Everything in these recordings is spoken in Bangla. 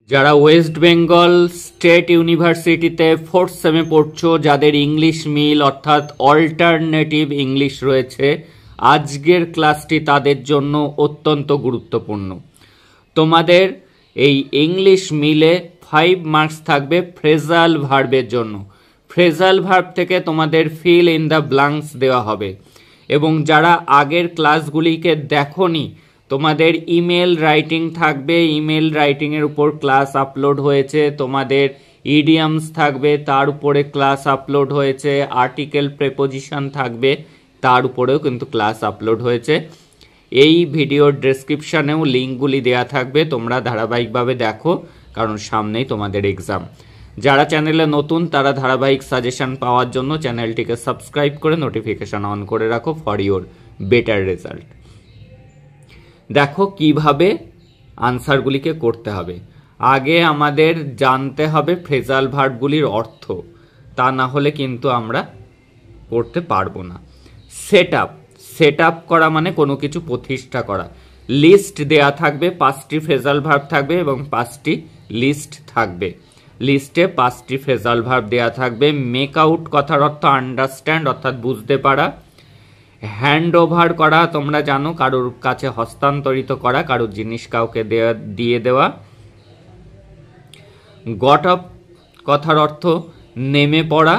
যারা ওয়েস্ট বেঙ্গল স্টেট ইউনিভার্সিটিতে ফোর্থ সেমে পড়ছো, যাদের ইংলিশ মিল অর্থাৎ অল্টারনেটিভ ইংলিশ রয়েছে, আজকের ক্লাসটি তাদের জন্য অত্যন্ত গুরুত্বপূর্ণ। তোমাদের এই ইংলিশ মিলে 5 মার্কস থাকবে ফ্রেজাল ভার্বের জন্য। ফ্রেজাল ভার্ব থেকে তোমাদের ফিল ইন দ্য ব্ল্যাঙ্কস দেওয়া হবে। এবং যারা আগের ক্লাসগুলিকে দেখোনি, তোমাদের ইমেল রাইটিং থাকবে, ইমেল রাইটিংয়ের উপর ক্লাস আপলোড হয়েছে। তোমাদের ইডিয়ামস থাকবে, তার উপরে ক্লাস আপলোড হয়েছে। আর্টিকেল প্রেপোজিশন থাকবে, তার উপরেও কিন্তু ক্লাস আপলোড হয়েছে। এই ভিডিওর ডেসক্রিপশানেও লিঙ্কগুলি দেওয়া থাকবে, তোমরা ধারাবাহিকভাবে দেখো, কারণ সামনেই তোমাদের এক্সাম। যারা চ্যানেলে নতুন তারা ধারাবাহিক সাজেশন পাওয়ার জন্য চ্যানেলটিকে সাবস্ক্রাইব করে নোটিফিকেশান অন করে রাখো ফর ইওর বেটার রেজাল্ট। দেখো কিভাবে আনসারগুলিকে করতে হবে। আগে আমাদের জানতে হবে ফ্রেজাল ভার্বগুলির অর্থ, তা না হলে কিন্তু আমরা করতে পারবো না। সেট আপ করা মানে কোনো কিছু প্রতিষ্ঠা করা। লিস্ট দেয়া থাকবে, 5টি ফ্রেজাল ভার্ব থাকবে এবং 5টি লিস্ট থাকবে। লিস্টে 5টি ফ্রেজাল ভার্ব দেয়া থাকবে। মেক আউট কথার অর্থ আন্ডারস্ট্যান্ড অর্থাৎ বুঝতে পারা। হ্যান্ড ওভার করা তোমরা জানো, কারোর কাছে হস্তান্তরিত করা, কারোর জিনিস কাউকে দিয়ে দেওয়া। গট আপ কথার অর্থ নেমে পড়া।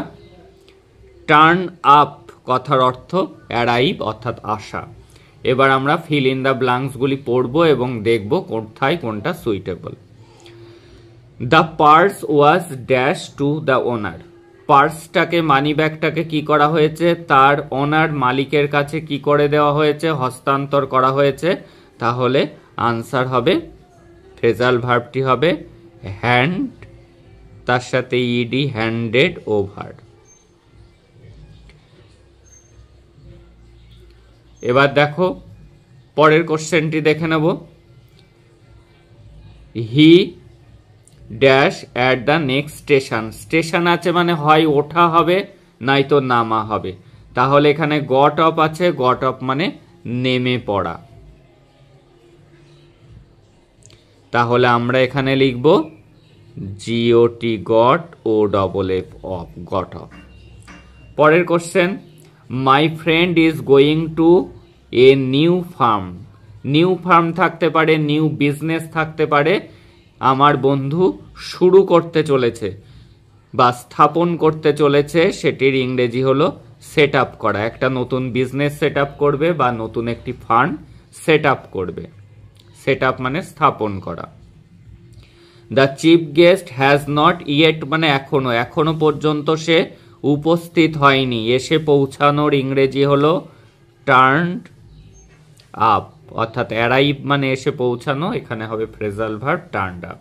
টার্ন আপ কথার অর্থ অ্যারাইভ অর্থাৎ আসা। এবার আমরা ফিল ইন দ্য ব্ল্যাঙ্কসগুলি পড়বো এবং দেখব কোথায় কোনটা suitable. The purse was dash to the owner. পার্সটাকে, মানি ব্যাগটাকে কি করা হয়েছে, তার ওনার মালিকের কাছে কি করে দেওয়া হয়েছে, হস্তান্তর করা হয়েছে। তাহলে আনসার হবে, ফ্রেজাল ভার্বটি হবে হ্যান্ড, তার সাথে ইডি, হ্যান্ডেড ওভার। এবার দেখো পরের কোশ্চেনটি দেখে নেব। He dash at the next station. Station আছে মানে হয় ওঠা হবে নয়তো নামা হবে। তাহলে এখানে গট অপ আছে, গট অপ মানে নেমে পড়া। তাহলে আমরা এখানে লিখব G O T got O double F off, got off. পরের question, my friend is going to a new firm. New firm থাকতে পারে, নিউ বিজনেস থাকতে পারে। আমার বন্ধু শুরু করতে চলেছে বা স্থাপন করতে চলেছে, সেটির ইংরেজি হলো সেট আপ করা। একটা নতুন বিজনেস সেট আপ করবে বা নতুন একটি ফার্ম সেট আপ করবে। সেট আপ মানে স্থাপন করা। The chief guest has not yet মানে এখনো পর্যন্ত সে উপস্থিত হয়নি। এসে পৌঁছানোর ইংরেজি হলো টার্নড আপ অর্থাৎ অ্যারাইভ মানে এসে পৌঁছানো, এখানে হবে phrasal verb turned up.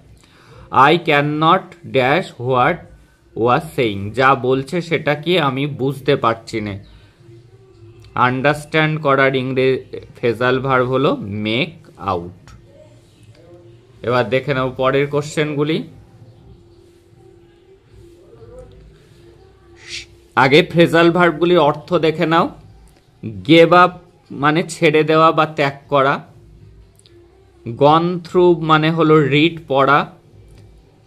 I can not dash what was saying. যা বলছে সেটা কি আমি বুঝতে পারছি না। আন্ডারস্ট্যান্ড করার ইংরেজি ফ্রেজাল ভার্ব হলো মেক আউট। এবার দেখে নাও পরের কোশ্চেনগুলি। আগে ফ্রেজাল ভার্বগুলির অর্থ দেখে নাও। গেভ আপ মানে ছেড়ে দেওয়া বা ত্যাগ করা। গন থ্রু মানে হলো রিড পড়া।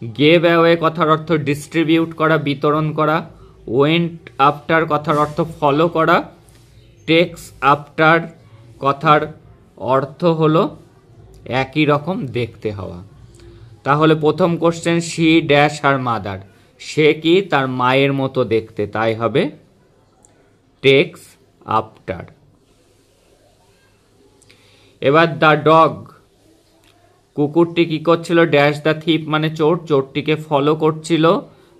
গেভ অ্যাওয়ে কথার অর্থ ডিস্ট্রিবিউট করা, বিতরণ করা। ওয়েন্ট আফটার কথার অর্থ ফলো করা। টেক্স আফটার কথার অর্থ হলো একই রকম দেখতে হওয়া। তাহলে প্রথম question, she dash her mother. সে কি তার মায়ের মতো দেখতে, তাই হবে টেক্স আফটার। এবার দ্য ডগ, কুকুরটি কি করছিল, ড্যাশ দ্য থিপ মানে চোর, চোরটিকে ফলো করছিল।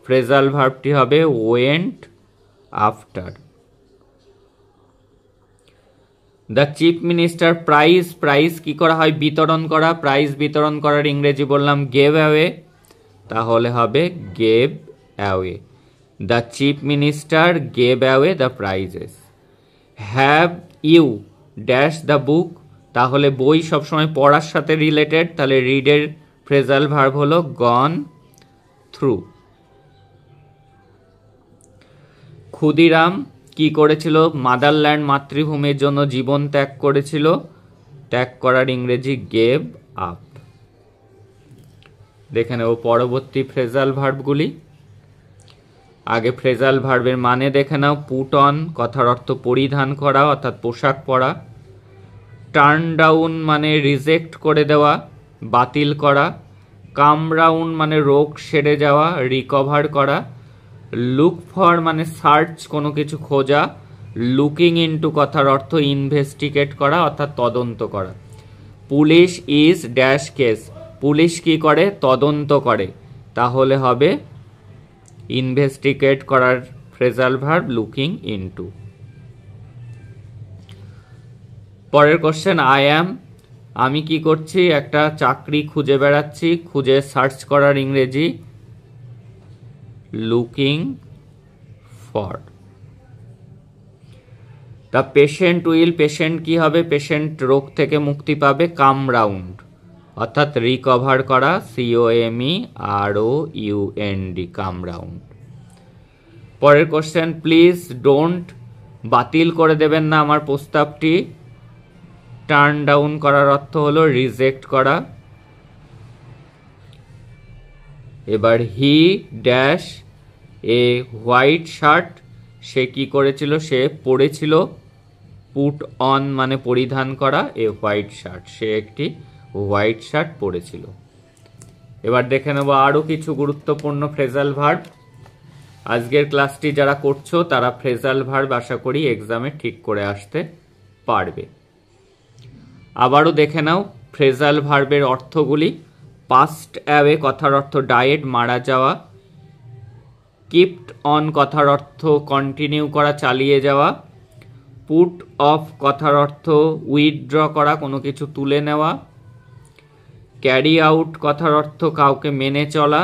ফ্রেজাল ভার্বটি হবে went after. The chief minister prize কি করা হয়, বিতরণ করা। প্রাইজ বিতরণ করার ইংরেজি বললাম গেভ অ্যাওয়ে, তাহলে হবে gave away. The chief minister gave away the prizes. Have you dash the book. তাহলে বই সবসময় পড়ার সাথে রিলেটেড, তাহলে রিডের ফ্রেজাল ভার্ব হলো গন থ্রু। ক্ষুদিরাম কি করেছিল, মাদারল্যান্ড মাতৃভূমির জন্য জীবন ত্যাগ করেছিল। ত্যাগ করার ইংরেজি গেভ আপ। দেখে নেব পরবর্তী ফ্রেজাল ভার্বগুলি। আগে ফ্রেজাল ভার্বের মানে দেখে নাও। পুট অন কথার অর্থ পরিধান করা অর্থাৎ পোশাক পরা। টার্ন ডাউন মানে রিজেক্ট করে দেওয়া, বাতিল করা। কাম রাউন্ড মানে রোগ সেরে যাওয়া, রিকভার করা। লুক ফর মানে সার্চ, কোনো কিছু খোঁজা। লুকিং ইনটু কথার অর্থ ইনভেস্টিগেট করা অর্থাৎ তদন্ত করা। Police is dash case, police কি করে? তদন্ত করে। তাহলে হবে ইনভেস্টিগেট করার ফ্রেজাল ভার্ব লুকিং ইনটু। পরের কোশ্চেন, আই অ্যাম, আমি কি করছি? একটা চাকরি খুঁজে বেড়াচ্ছি। খুঁজে সার্চ করার ইংরেজি looking for. The patient will, patient কি হবে? পেশেন্ট রোগ থেকে মুক্তি পাবে। কাম রাউন্ড অর্থাৎ রিকভার করা, COMEROUND, কাম রাউন্ড। পরের কোশ্চেন, প্লিজ ডোন্ট, বাতিল করে দেবেন না আমার প্রস্তাবটি। টার্ন ডাউন করার অর্থ হলো রিজেক্ট করা। এবার he dash a white shirt, সে কি করেছিল? সে পরেছিল। পুট অন মানে পরিধান করা, এ হোয়াইট শার্ট, সে একটি হোয়াইট শার্ট পরেছিল। এবার দেখে নেব আরও কিছু গুরুত্বপূর্ণ ফ্রেজাল ভার্ব। আজকের ক্লাসটি যারা করছো তারা ফ্রেজাল ভার্ব আশা করি এক্সামে ঠিক করে আসতে পারবে। আবারও দেখে নাও ফ্রেজাল ভার্বের অর্থগুলি। পাস্ট অ্যাওয়ে কথার অর্থ ডায়েট, মারা যাওয়া। কিপড অন কথার অর্থ কন্টিনিউ করা, চালিয়ে যাওয়া। পুট অফ কথার অর্থ উইথড্র করা, কোনো কিছু তুলে নেওয়া। ক্যারি আউট কথার অর্থ কাউকে মেনে চলা।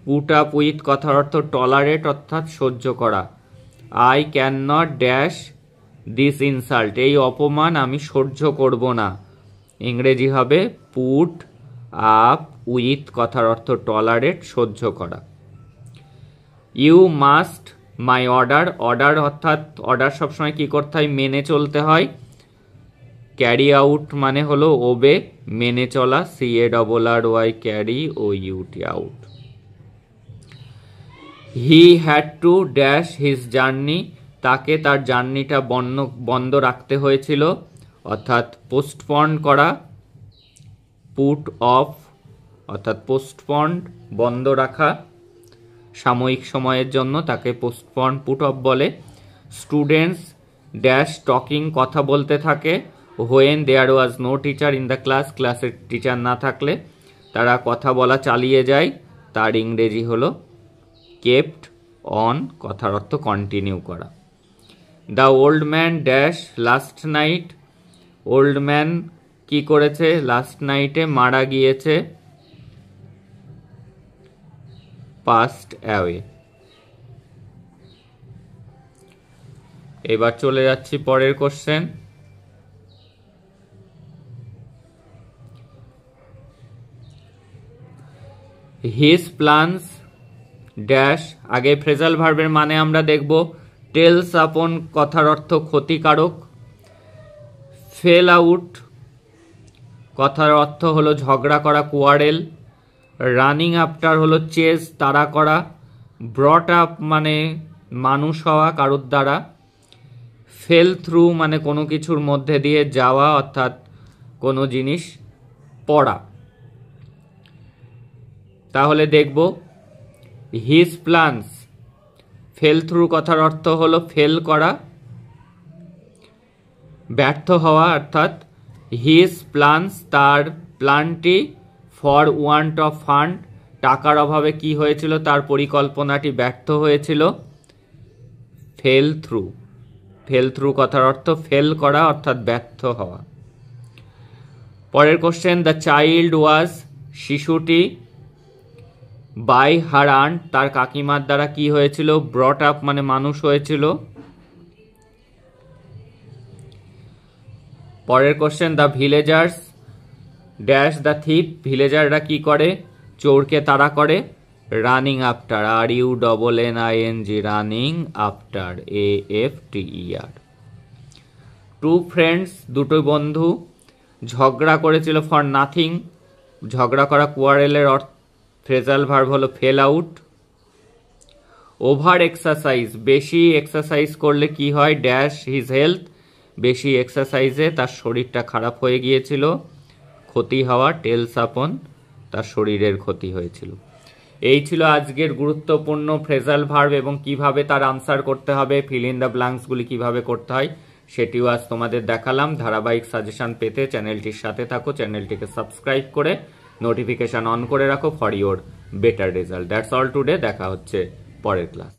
পুট আপ উইথ কথার অর্থ টলারেট অর্থাৎ সহ্য করা। I can not dash this insult, এই অপমান আমি সহ্য করব না। ইংরেজি হবে পুট আপ উইথ কথার অর্থ টলারেট, সহ্য করা। You must my order, order অর্থাৎ অর্ডার সবসময় কি করতে হয়? মেনে চলতে হয়। ক্যারি আউট মানে হলো ওবে, মেনে চলা, CARRY, carry O U T out. He had to dash his journey, তাকে তার জার্নিটা বন্ধ রাখতে হয়েছিল অর্থাৎ পোস্টপন করা। পুট অফ অর্থাৎ পোস্টপন, বন্ধ রাখা, সাময়িক সময়ের জন্য তাকে পোস্টপন, পুট অফ বলে। স্টুডেন্টস ড্যাশ টকিং, কথা বলতে থাকে। When there was no teacher in the class, ক্লাসের টিচার না থাকলে তারা কথা বলা চালিয়ে যায়। তার ইংরেজি হলো কেপ্ট অন, কথার অর্থ কন্টিনিউ করা। The old man dash last night, old man কি করেছে? লাস্ট নাইটে মারা গিয়েছে। Passed away. এবার চলে যাচ্ছি পরের কোশ্চেন। হিজ প্ল্যানস ড্যাশ, আগে ফ্রেজাল ভার্বের মানে আমরা দেখব। টেলস আপন কথার অর্থ ক্ষতিকারক। ফেল আউট কথার অর্থ হলো ঝগড়া করা, কোয়ারেল। রানিং আফটার হলো চেজ, তাড়া করা। ব্রট আপ মানে মানুষ হওয়া কারোর দ্বারা। ফেল থ্রু মানে কোনো কিছুর মধ্যে দিয়ে যাওয়া অর্থাৎ কোনো জিনিস পড়া। তাহলে দেখব হিজ প্ল্যানস, ফেল থ্রু কথার অর্থ হলো ফেল করা, ব্যর্থ হওয়া অর্থাৎ হিজ প্ল্যানস, তার প্ল্যানটি। ফর ওয়ান্ট অফ ফান্ড, টাকার অভাবে কি হয়েছিল? তার পরিকল্পনাটি ব্যর্থ হয়েছিল। ফেল থ্রু, ফেল থ্রু কথার অর্থ ফেল করা অর্থাৎ ব্যর্থ হওয়া। পরের কোশ্চেন, দ্য চাইল্ড ওয়াজ, শিশুটি। বাই হার আন্ট, তার কাকিমার দ্বারা কি হয়েছিল? ব্রট আপ মানে মানুষ হয়েছিল। পরের question, the villagers dash the thief, ভিলেজাররা কি করে? চোরকে তাড়া করে। Running after, RUNNING, running after, AFTER। Two friends, দুটো বন্ধু ঝগড়া করেছিল। ফর নাথিং, ঝগড়া করা, কোয়ারেলের ফ্রেজাল ভার্ব হলো ফেল আউট। ওভার এক্সারসাইজ, বেশি এক্সারসাইজ করলে কি হয়, ড্যাশ হিজ হেলথ, বেশি এক্সারসাইজে তার শরীরটা খারাপ হয়ে গিয়েছিল। ক্ষতি হওয়া, টেলস আপন, তার শরীরের ক্ষতি হয়েছিল। এই ছিল আজকের গুরুত্বপূর্ণ ফ্রেজাল ভার্ব এবং কিভাবে তার আনসার করতে হবে, ফিল ইন দ্য ব্ল্যাঙ্কসগুলি কিভাবে করতে হয় সেটিও আজ তোমাদের দেখালাম। ধারাবাহিক সাজেশন পেতে চ্যানেলটির সাথে থাকো, চ্যানেলটিকে সাবস্ক্রাইব করে নোটিফিকেশন অন করে রাখো for your better result. That's all today, দেখা হচ্ছে পরের ক্লাস।